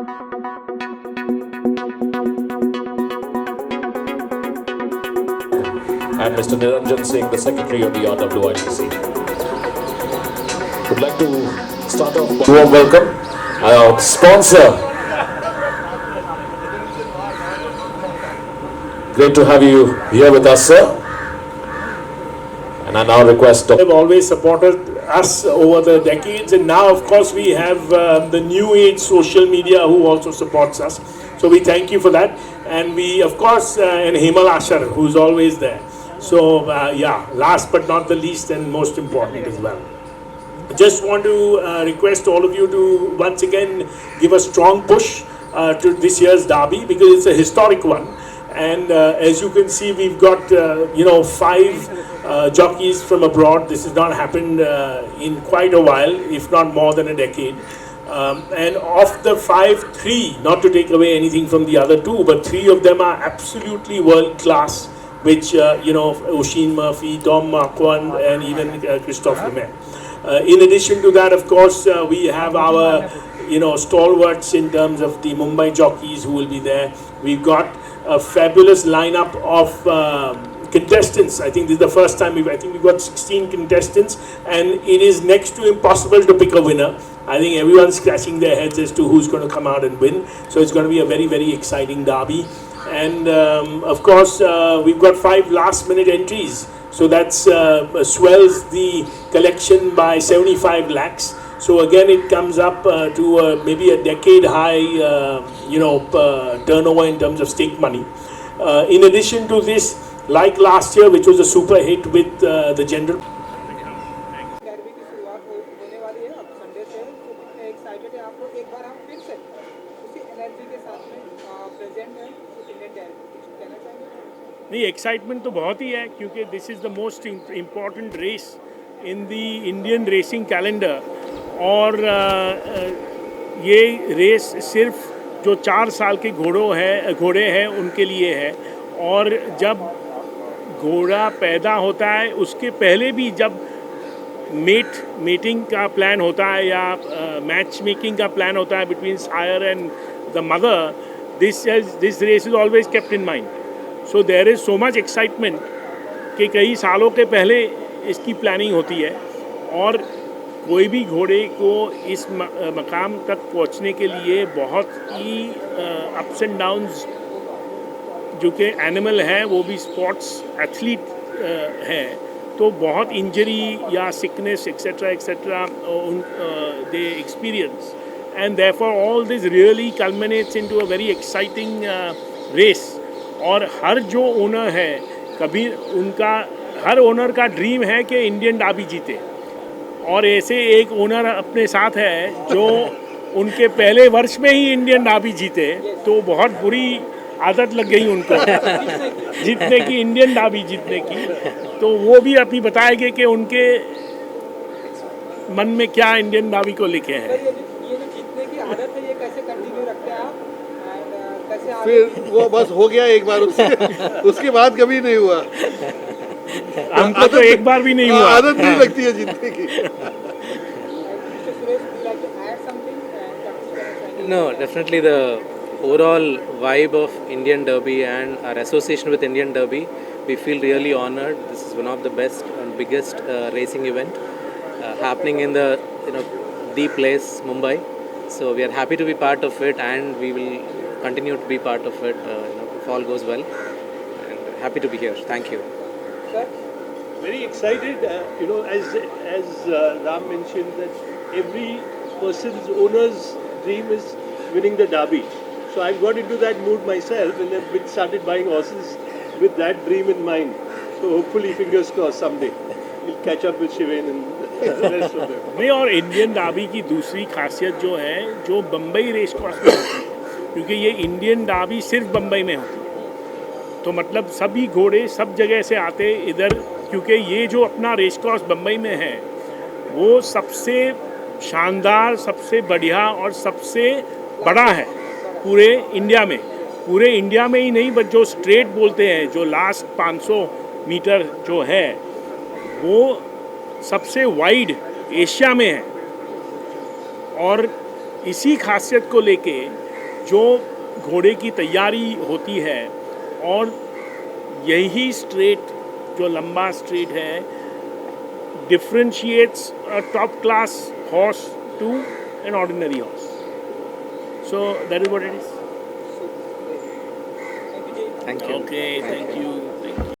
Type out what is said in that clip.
And Mr. Niranjan Singh, the Secretary of the RWITC. Would like to start off with a warm welcome. Our sponsor. Great to have you here with us, sir. And I now request They've always supported us over the decades, and now of course we have the new age social media who also supports us. So we thank you for that, and we of course and Hemal Ashar, who's always there. So last but not the least and most important as well. Just want to request all of you to once again give a strong push to this year's derby, because it's a historic one. And as you can see, we've got 5 jockeys from abroad. This has not happened in quite a while, if not more than a decade. And of the 5, 3, not to take away anything from the other 2, but 3 of them are absolutely world class, which Oisin Murphy, Dom Marquand, and even Christophe Lemaire. In addition to that, of course, we have our stalwarts in terms of the Mumbai jockeys who will be there. We've got a fabulous lineup of contestants. I think this is the first time we've got 16 contestants, and it is next to impossible to pick a winner. I think everyone's scratching their heads as to who's going to come out and win. So it's going to be a very, very exciting derby. And of course, we've got 5 last-minute entries. So that swells the collection by 75 lakhs. So again, it comes up to maybe a decade-high, turnover in terms of stake money. In addition to this, like last year, which was a super hit with the general. Derby की शुरुआत होने वाली है अब Sunday से, तो कितने excited है आप लोग? एक बार आप फिर से उसी एनर्जी के साथ में प्रेजेंट है इंडियन डर्बी, कुछ कहना चाहेंगे? नहीं, एक्साइटमेंट तो बहुत ही है, क्योंकि this is the most important race in the Indian racing calendar. और ये रेस सिर्फ जो 4 साल के घोड़े हैं उनके लिए है. और जब घोड़ा पैदा होता है उसके पहले भी जब मेटिंग का प्लान होता है या मैच मेकिंग का प्लान होता है between sire and the mother, this race is always kept in mind. So there is so much excitement कि कई सालों के पहले इसकी प्लानिंग होती है. और कोई भी घोड़े को इस मकाम तक पहुंचने के लिए बहुत ही अप्स एंड डाउन्स, जो कि एनिमल है वो भी स्पोर्ट्स एथलीट है, तो बहुत इंजरी या sickness etcetera they experience, and therefore all this really culminates into a very exciting race. और हर जो ओनर है, हर ओनर का ड्रीम है कि इंडियन डर्बी जीते. और ऐसे एक ओनर अपने साथ है जो उनके पहले वर्ष में ही इंडियन डर्बी जीते, तो बहुत बुरी आदत लग गई उनको जीतने की, इंडियन डर्बी जीतने की. तो वो भी अभी बताएंगे कि उनके मन में क्या इंडियन डर्बी को लिखे हैं. ये जो जीतने की आदत है, ये कैसे कंटिन्यू रखते हैं आप? एंड कैसे आगे? फिर वो बस हो गया एक बार, उसके बाद कभी नहीं हुआ. हमको तो एक बार भी नहीं हुआ. आदत नहीं लगती है जीतने की. Mr. Suresh, would you like to add something? And No, definitely the overall vibe of Indian Derby and our association with Indian Derby, we feel really honored. This is one of the best and biggest racing event happening in the place Mumbai. So we are happy to be part of it, and we will continue to be part of it if all goes well. And happy to be here. Thank you. sir, Very excited, as Ram mentioned, that every person's owner's dream is winning the derby. So I've got into that mood myself, and I've started buying horses with that dream in mind. So hopefully, fingers crossed, someday we'll catch up with Shivain and the rest of them. नहीं, और Indian derby की दूसरी खासियत जो है, जो Bombay race course में होती है, क्योंकि ये इंडियन डर्बी सिर्फ बम्बई में होती है, तो मतलब सभी घोड़े सब जगह से आते इधर, क्योंकि ये जो अपना रेस कोर्स बम्बई में है वो सबसे शानदार, सबसे बढ़िया और सबसे बड़ा है पूरे इंडिया में. पूरे इंडिया में ही नहीं, बट जो स्ट्रेट बोलते हैं, जो लास्ट 500 मीटर जो है वो सबसे वाइड एशिया में है. और इसी खासियत को लेके जो घोड़े की तैयारी होती है और यही स्ट्रेट जो लंबा स्ट्रेट है differentiates a top class horse to an ordinary horse. So that is what it is. Thank you ji Thank you. Okay, thank you.